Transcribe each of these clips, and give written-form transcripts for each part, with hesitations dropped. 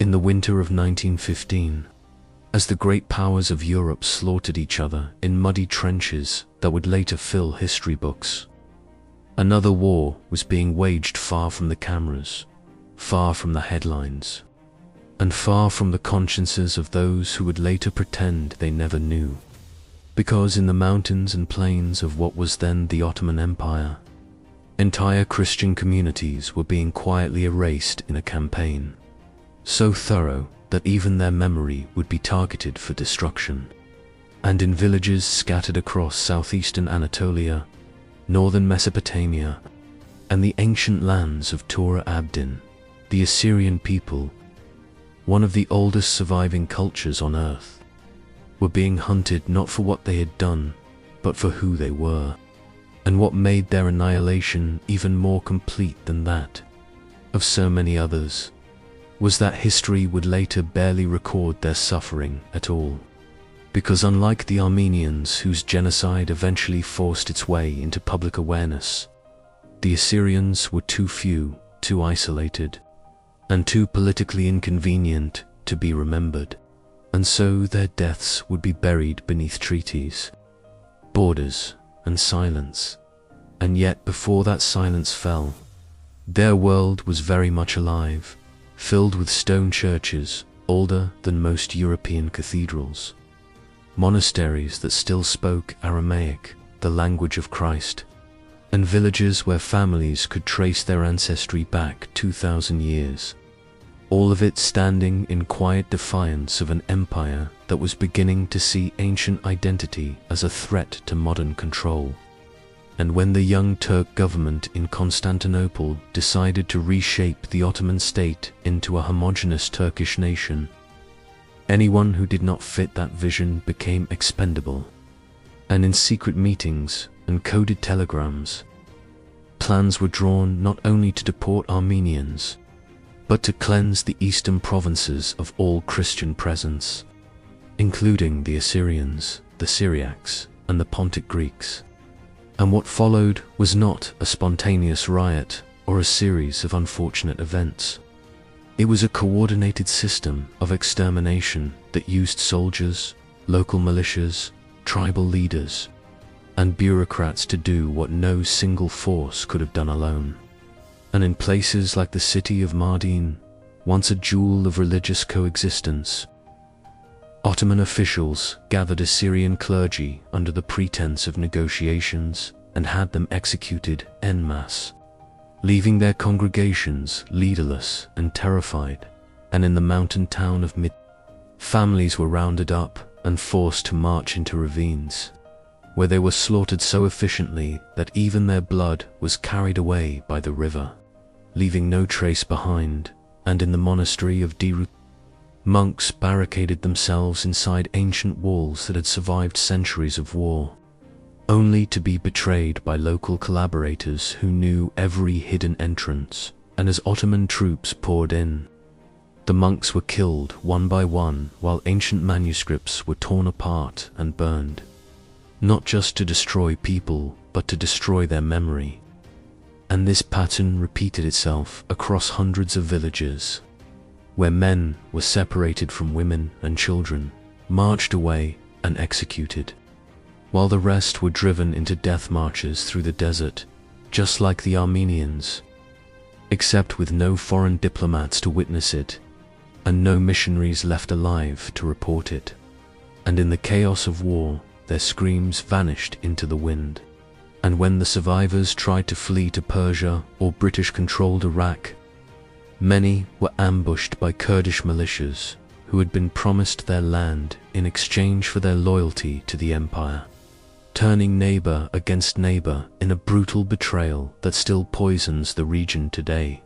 In the winter of 1915, as the great powers of Europe slaughtered each other in muddy trenches that would later fill history books, another war was being waged far from the cameras, far from the headlines, and far from the consciences of those who would later pretend they never knew. Because in the mountains and plains of what was then the Ottoman Empire, entire Christian communities were being quietly erased in a campaign so thorough that even their memory would be targeted for destruction. And in villages scattered across southeastern Anatolia, northern Mesopotamia, and the ancient lands of Tura Abdin, the Assyrian people, one of the oldest surviving cultures on earth, were being hunted not for what they had done, but for who they were. And what made their annihilation even more complete than that of so many others was that history would later barely record their suffering at all. Because unlike the Armenians, whose genocide eventually forced its way into public awareness, the Assyrians were too few, too isolated, and too politically inconvenient to be remembered, and so their deaths would be buried beneath treaties, borders, and silence. And yet before that silence fell, their world was very much alive, filled with stone churches older than most European cathedrals, monasteries that still spoke Aramaic, the language of Christ, and villages where families could trace their ancestry back 2,000 years, all of it standing in quiet defiance of an empire that was beginning to see ancient identity as a threat to modern control. And when the young Turk government in Constantinople decided to reshape the Ottoman state into a homogeneous Turkish nation, anyone who did not fit that vision became expendable. And in secret meetings and coded telegrams, plans were drawn not only to deport Armenians, but to cleanse the eastern provinces of all Christian presence, including the Assyrians, the Syriacs, and the Pontic Greeks. And what followed was not a spontaneous riot or a series of unfortunate events. It was a coordinated system of extermination that used soldiers, local militias, tribal leaders, and bureaucrats to do what no single force could have done alone. And in places like the city of Mardin, once a jewel of religious coexistence, Ottoman officials gathered Assyrian clergy under the pretense of negotiations and had them executed en masse, leaving their congregations leaderless and terrified. And in the mountain town of families were rounded up and forced to march into ravines, where they were slaughtered so efficiently that even their blood was carried away by the river, leaving no trace behind. And in the monastery of Diru, monks barricaded themselves inside ancient walls that had survived centuries of war, only to be betrayed by local collaborators who knew every hidden entrance. And as Ottoman troops poured in, the monks were killed one by one, while ancient manuscripts were torn apart and burned, not just to destroy people, but to destroy their memory. And this pattern repeated itself across hundreds of villages, where men were separated from women and children, marched away and executed, while the rest were driven into death marches through the desert, just like the Armenians, except with no foreign diplomats to witness it, and no missionaries left alive to report it. And in the chaos of war, their screams vanished into the wind. And when the survivors tried to flee to Persia or British-controlled Iraq, many were ambushed by Kurdish militias who had been promised their land in exchange for their loyalty to the empire, turning neighbor against neighbor in a brutal betrayal that still poisons the region today.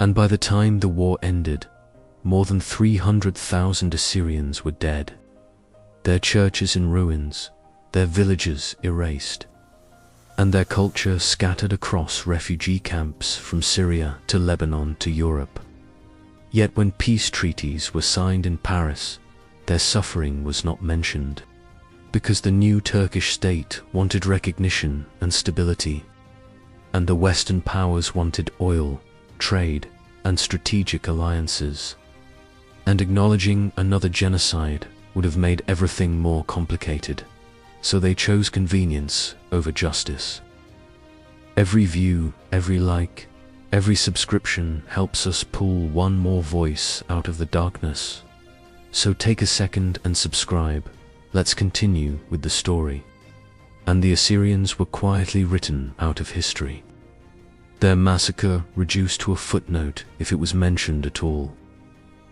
And by the time the war ended, more than 300,000 Assyrians were dead, their churches in ruins, their villages erased, and their culture scattered across refugee camps from Syria to Lebanon to Europe. Yet when peace treaties were signed in Paris, their suffering was not mentioned, because the new Turkish state wanted recognition and stability, and the Western powers wanted oil, trade, and strategic alliances. and acknowledging another genocide would have made everything more complicated, so they chose convenience over justice. Every view, every like, every subscription helps us pull one more voice out of the darkness. So take a second and subscribe. Let's continue with the story. And the Assyrians were quietly written out of history. Their massacre reduced to a footnote if it was mentioned at all.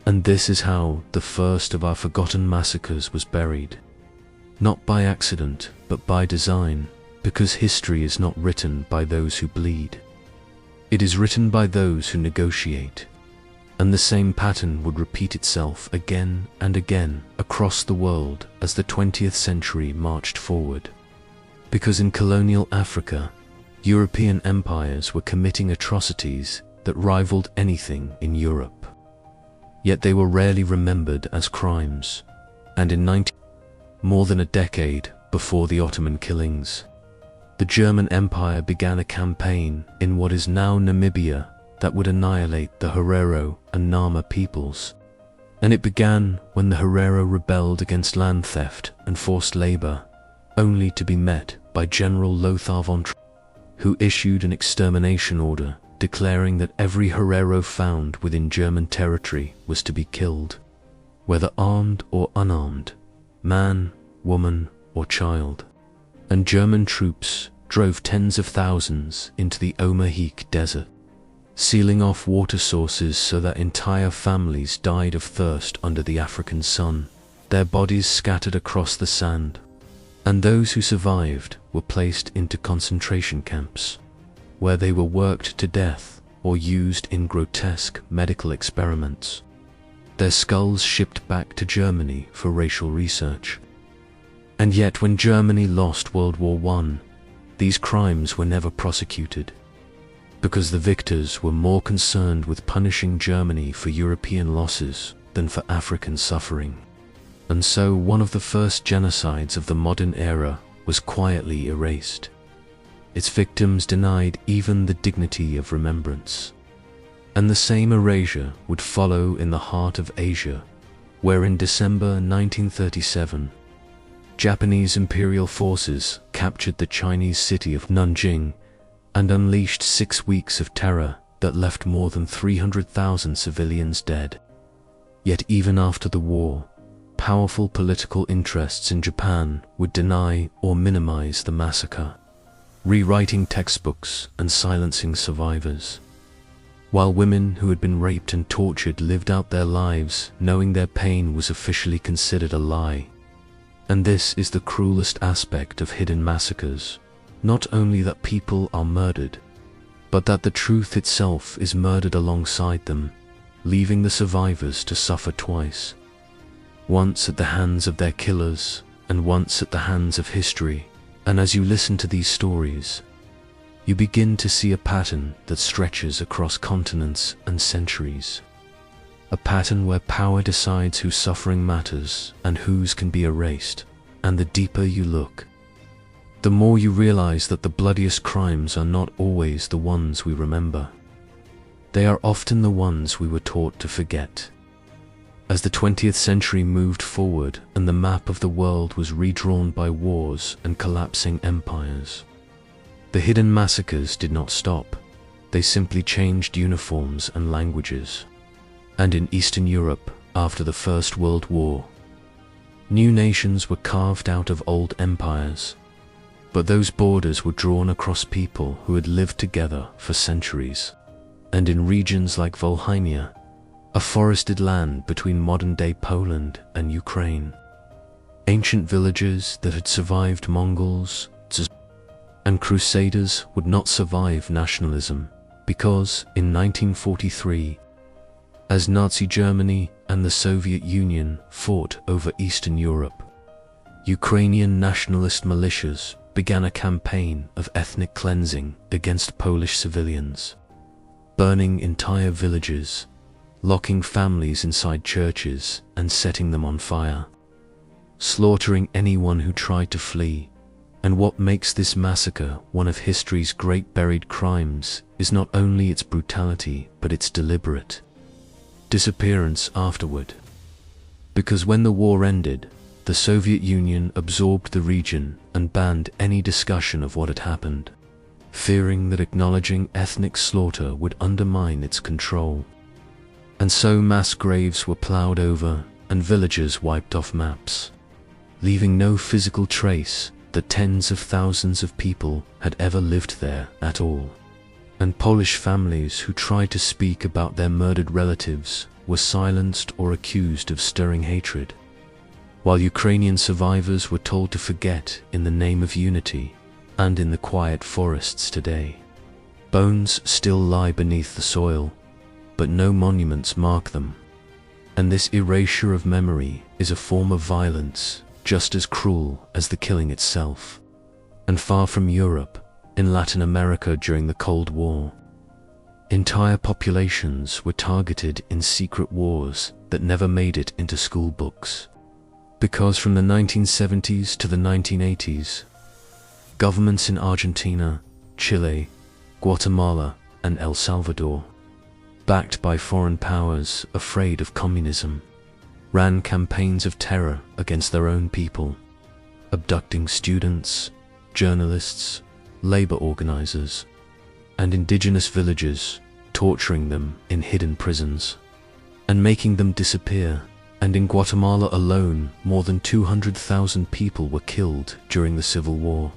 And this is how the first of our forgotten massacres was buried. Not by accident, but by design, because history is not written by those who bleed. It is written by those who negotiate. And the same pattern would repeat itself again and again across the world as the 20th century marched forward. Because in colonial Africa, European empires were committing atrocities that rivaled anything in Europe. Yet they were rarely remembered as crimes, and in more than a decade before the Ottoman killings, the German Empire began a campaign in what is now Namibia that would annihilate the Herero and Nama peoples. And it began when the Herero rebelled against land theft and forced labor, only to be met by General Lothar von Trott, who issued an extermination order declaring that every Herero found within German territory was to be killed, whether armed or unarmed, man, woman, or child. And German troops drove tens of thousands into the Omahik Desert, sealing off water sources so that entire families died of thirst under the African sun, their bodies scattered across the sand. And those who survived were placed into concentration camps, where they were worked to death or used in grotesque medical experiments. Their skulls shipped back to Germany for racial research. And yet when Germany lost World War I, these crimes were never prosecuted, because the victors were more concerned with punishing Germany for European losses than for African suffering. And so one of the first genocides of the modern era was quietly erased, its victims denied even the dignity of remembrance. And the same erasure would follow in the heart of Asia, where in December 1937, Japanese imperial forces captured the Chinese city of Nanjing and unleashed 6 weeks of terror that left more than 300,000 civilians dead. Yet even after the war, powerful political interests in Japan would deny or minimize the massacre, rewriting textbooks and silencing survivors. While women who had been raped and tortured lived out their lives knowing their pain was officially considered a lie. And this is the cruelest aspect of hidden massacres, not only that people are murdered, but that the truth itself is murdered alongside them, leaving the survivors to suffer twice. Once at the hands of their killers, and once at the hands of history. And as you listen to these stories, you begin to see a pattern that stretches across continents and centuries. A pattern where power decides whose suffering matters and whose can be erased. And the deeper you look, the more you realize that the bloodiest crimes are not always the ones we remember. They are often the ones we were taught to forget. As the 20th century moved forward and the map of the world was redrawn by wars and collapsing empires, the hidden massacres did not stop. They simply changed uniforms and languages. And in Eastern Europe, after the First World War, new nations were carved out of old empires, but those borders were drawn across people who had lived together for centuries. And in regions like Volhynia, a forested land between modern-day Poland and Ukraine, ancient villages that had survived Mongols and Crusaders would not survive nationalism, because in 1943, as Nazi Germany and the Soviet Union fought over Eastern Europe, Ukrainian nationalist militias began a campaign of ethnic cleansing against Polish civilians, burning entire villages, locking families inside churches and setting them on fire, slaughtering anyone who tried to flee. And what makes this massacre one of history's great buried crimes is not only its brutality, but its deliberate disappearance afterward. Because when the war ended, the Soviet Union absorbed the region and banned any discussion of what had happened, fearing that acknowledging ethnic slaughter would undermine its control. And so mass graves were plowed over and villages wiped off maps, leaving no physical trace that tens of thousands of people had ever lived there at all. And Polish families who tried to speak about their murdered relatives were silenced or accused of stirring hatred, while Ukrainian survivors were told to forget in the name of unity. And in the quiet forests today, bones still lie beneath the soil, but no monuments mark them. And this erasure of memory is a form of violence just as cruel as the killing itself. And far from Europe, in Latin America during the Cold War, entire populations were targeted in secret wars that never made it into school books. Because from the 1970s to the 1980s, governments in Argentina, Chile, Guatemala, and El Salvador, backed by foreign powers afraid of communism, ran campaigns of terror against their own people, abducting students, journalists, labor organizers, and indigenous villagers, torturing them in hidden prisons, and making them disappear. And in Guatemala alone, more than 200,000 people were killed during the Civil War.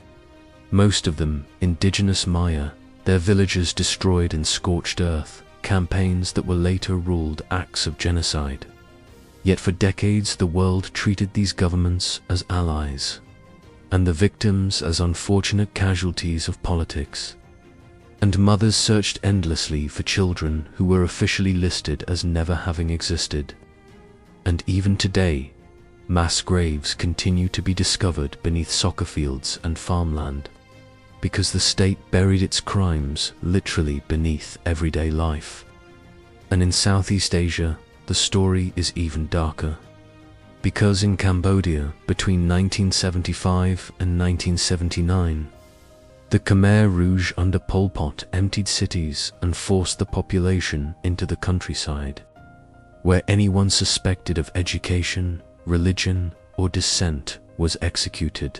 Most of them indigenous Maya, their villages destroyed in scorched earth, campaigns that were later ruled acts of genocide. Yet for decades the world treated these governments as allies, and the victims as unfortunate casualties of politics. And mothers searched endlessly for children who were officially listed as never having existed. And even today, mass graves continue to be discovered beneath soccer fields and farmland, because the state buried its crimes literally beneath everyday life. And in Southeast Asia, the story is even darker, because in Cambodia, between 1975 and 1979, the Khmer Rouge under Pol Pot emptied cities and forced the population into the countryside, where anyone suspected of education, religion, or dissent was executed.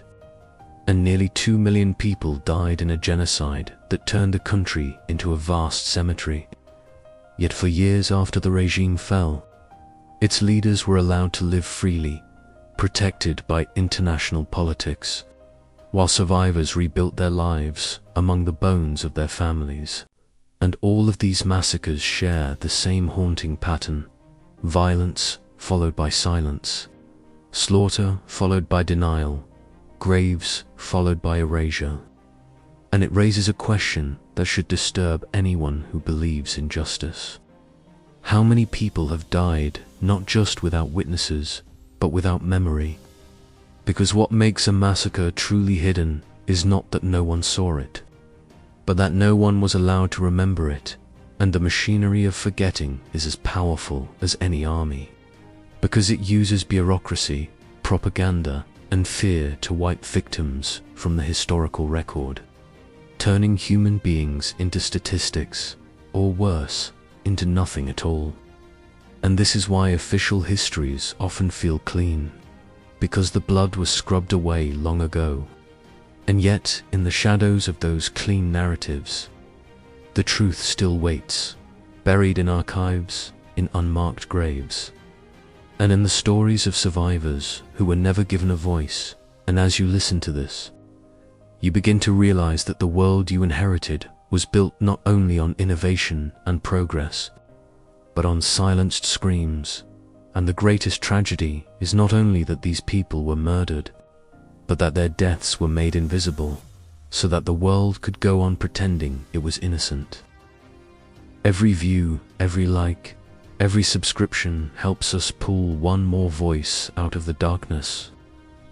And nearly 2 million people died in a genocide that turned the country into a vast cemetery. Yet for years after the regime fell, its leaders were allowed to live freely, protected by international politics, while survivors rebuilt their lives among the bones of their families. And all of these massacres share the same haunting pattern: violence followed by silence, slaughter followed by denial, graves followed by erasure. And it raises a question that should disturb anyone who believes in justice. How many people have died not just without witnesses, but without memory? Because what makes a massacre truly hidden is not that no one saw it, but that no one was allowed to remember it. And the machinery of forgetting is as powerful as any army, because it uses bureaucracy, propaganda, and fear to wipe victims from the historical record, turning human beings into statistics, or worse, into nothing at all. And this is why official histories often feel clean, because the blood was scrubbed away long ago. And yet, in the shadows of those clean narratives, the truth still waits, buried in archives, in unmarked graves, and in the stories of survivors who were never given a voice. And as you listen to this, you begin to realize that the world you inherited was built not only on innovation and progress, but on silenced screams. And the greatest tragedy is not only that these people were murdered, but that their deaths were made invisible, so that the world could go on pretending it was innocent. Every view, every like, every subscription helps us pull one more voice out of the darkness.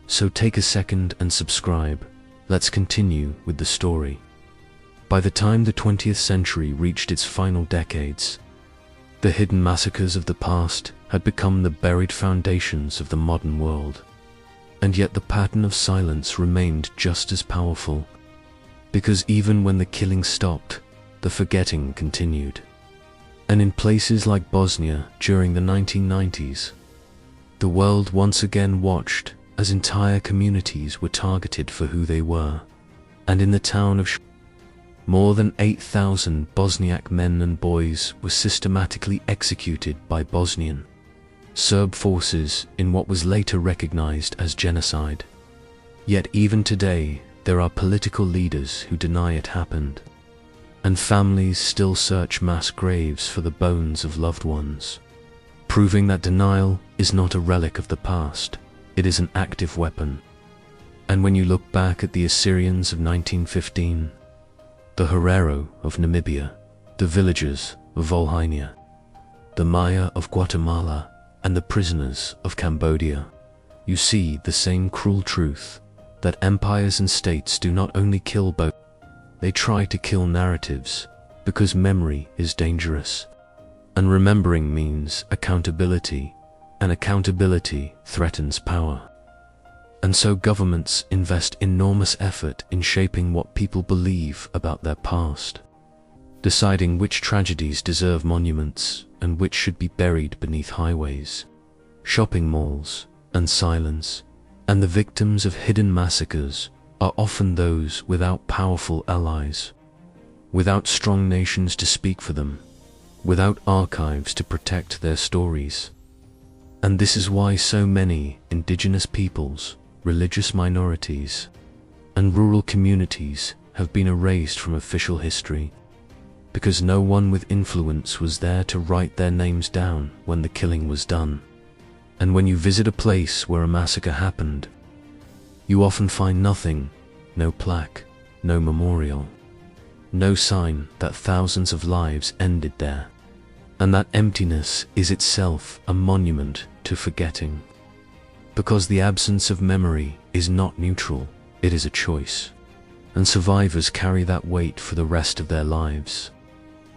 So take a second and subscribe. Let's continue with the story. By the time the 20th century reached its final decades, the hidden massacres of the past had become the buried foundations of the modern world. And yet the pattern of silence remained just as powerful, because even when the killing stopped, the forgetting continued. And in places like Bosnia during the 1990s, The world once again watched as entire communities were targeted for who they were, and in the town of more than 8,000 Bosniak men and boys were systematically executed by Bosnian Serb forces in what was later recognized as genocide. Yet even today, there are political leaders who deny it happened, and families still search mass graves for the bones of loved ones, proving that denial is not a relic of the past, it is an active weapon. And when you look back at the Assyrians of 1915, the Herero of Namibia, the villagers of Volhynia, the Maya of Guatemala, and the prisoners of Cambodia, you see the same cruel truth that empires and states do not only kill both, they try to kill narratives, because memory is dangerous. And remembering means accountability, and accountability threatens power. And so governments invest enormous effort in shaping what people believe about their past, deciding which tragedies deserve monuments and which should be buried beneath highways, shopping malls, and silence. And the victims of hidden massacres are often those without powerful allies, without strong nations to speak for them, without archives to protect their stories. And this is why so many indigenous peoples, religious minorities, and rural communities have been erased from official history, because no one with influence was there to write their names down when the killing was done. And when you visit a place where a massacre happened, you often find nothing, no plaque, no memorial, no sign that thousands of lives ended there. And that emptiness is itself a monument to forgetting. Because the absence of memory is not neutral, it is a choice. And survivors carry that weight for the rest of their lives.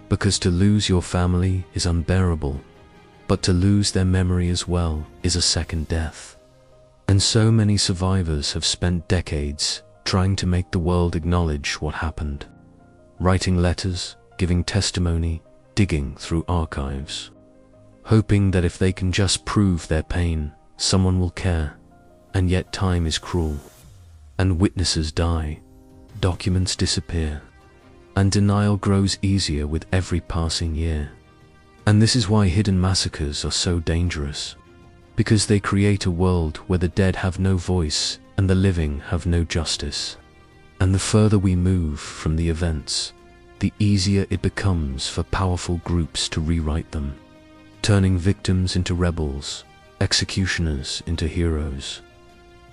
Because to lose your family is unbearable, but to lose their memory as well is a second death. And so many survivors have spent decades trying to make the world acknowledge what happened, writing letters, giving testimony, digging through archives, hoping that if they can just prove their pain, someone will care. And yet time is cruel, and witnesses die, documents disappear, and denial grows easier with every passing year. And this is why hidden massacres are so dangerous, because they create a world where the dead have no voice and the living have no justice. And the further we move from the events, the easier it becomes for powerful groups to rewrite them, turning victims into rebels, executioners into heroes,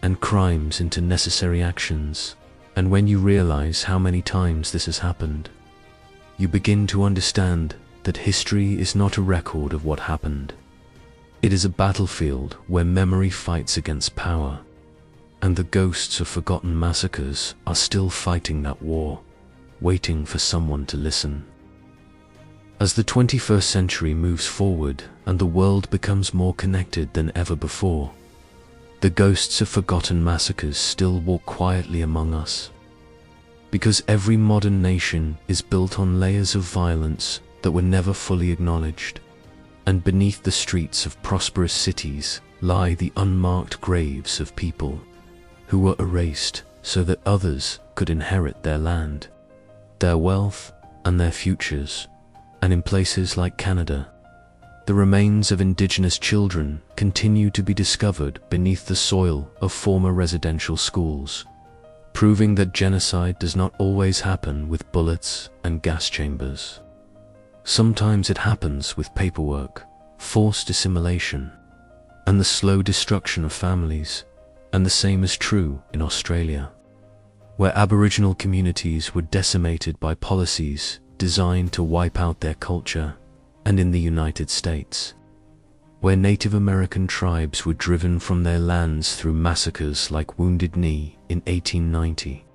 and crimes into necessary actions. And when you realize how many times this has happened, you begin to understand that history is not a record of what happened. It is a battlefield where memory fights against power, and the ghosts of forgotten massacres are still fighting that war, waiting for someone to listen. As the 21st century moves forward and the world becomes more connected than ever before, the ghosts of forgotten massacres still walk quietly among us. Because every modern nation is built on layers of violence that were never fully acknowledged, and beneath the streets of prosperous cities lie the unmarked graves of people who were erased so that others could inherit their land, their wealth, and their futures. And in places like Canada, the remains of indigenous children continue to be discovered beneath the soil of former residential schools, proving that genocide does not always happen with bullets and gas chambers. Sometimes it happens with paperwork, forced assimilation, and the slow destruction of families. And the same is true in Australia, where Aboriginal communities were decimated by policies designed to wipe out their culture, and in the United States, where Native American tribes were driven from their lands through massacres like Wounded Knee in 1890,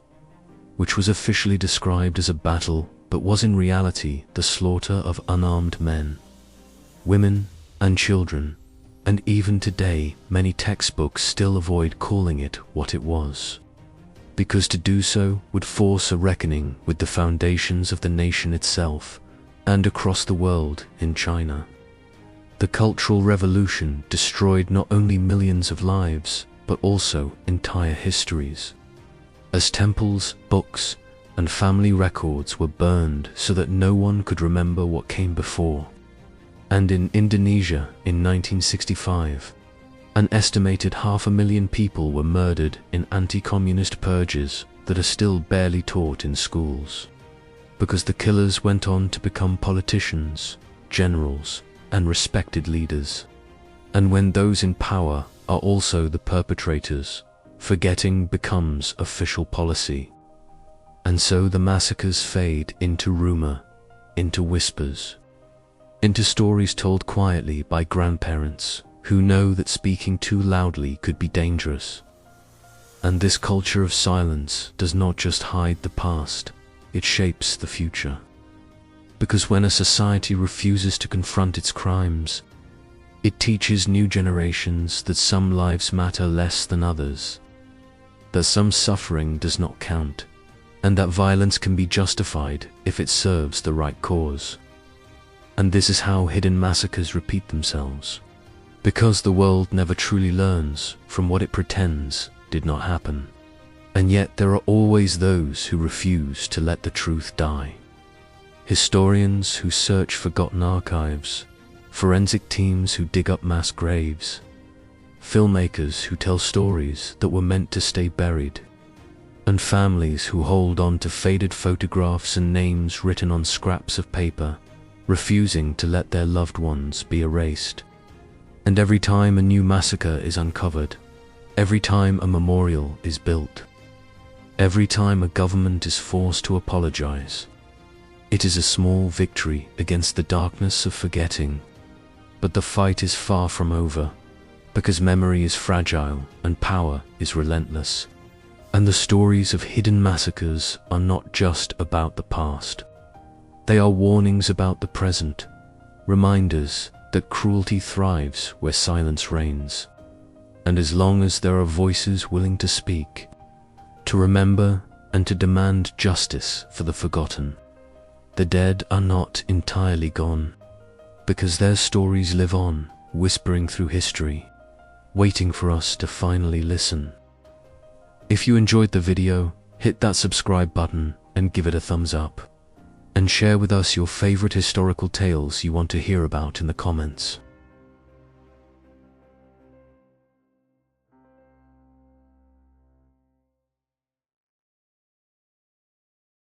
which was officially described as a battle but was in reality the slaughter of unarmed men, women, and children. And even today, many textbooks still avoid calling it what it was, because to do so would force a reckoning with the foundations of the nation itself and across the world in China. The Cultural Revolution destroyed not only millions of lives, but also entire histories, as temples, books, and family records were burned so that no one could remember what came before. And in Indonesia in 1965, an estimated 500,000 people were murdered in anti-communist purges that are still barely taught in schools, because the killers went on to become politicians, generals, and respected leaders. And when those in power are also the perpetrators, forgetting becomes official policy. And so the massacres fade into rumor, into whispers, into stories told quietly by grandparents who know that speaking too loudly could be dangerous. And this culture of silence does not just hide the past, it shapes the future. Because when a society refuses to confront its crimes, it teaches new generations that some lives matter less than others, that some suffering does not count, and that violence can be justified if it serves the right cause. And this is how hidden massacres repeat themselves, because the world never truly learns from what it pretends did not happen. And yet there are always those who refuse to let the truth die. Historians who search forgotten archives, forensic teams who dig up mass graves, filmmakers who tell stories that were meant to stay buried, and families who hold on to faded photographs and names written on scraps of paper, refusing to let their loved ones be erased. And every time a new massacre is uncovered, every time a memorial is built, every time a government is forced to apologize, it is a small victory against the darkness of forgetting. But the fight is far from over, because memory is fragile and power is relentless. And the stories of hidden massacres are not just about the past. They are warnings about the present, reminders that cruelty thrives where silence reigns. And as long as there are voices willing to speak, to remember and to demand justice for the forgotten, the dead are not entirely gone, because their stories live on, whispering through history, waiting for us to finally listen. If you enjoyed the video, hit that subscribe button and give it a thumbs up. And share with us your favorite historical tales you want to hear about in the comments.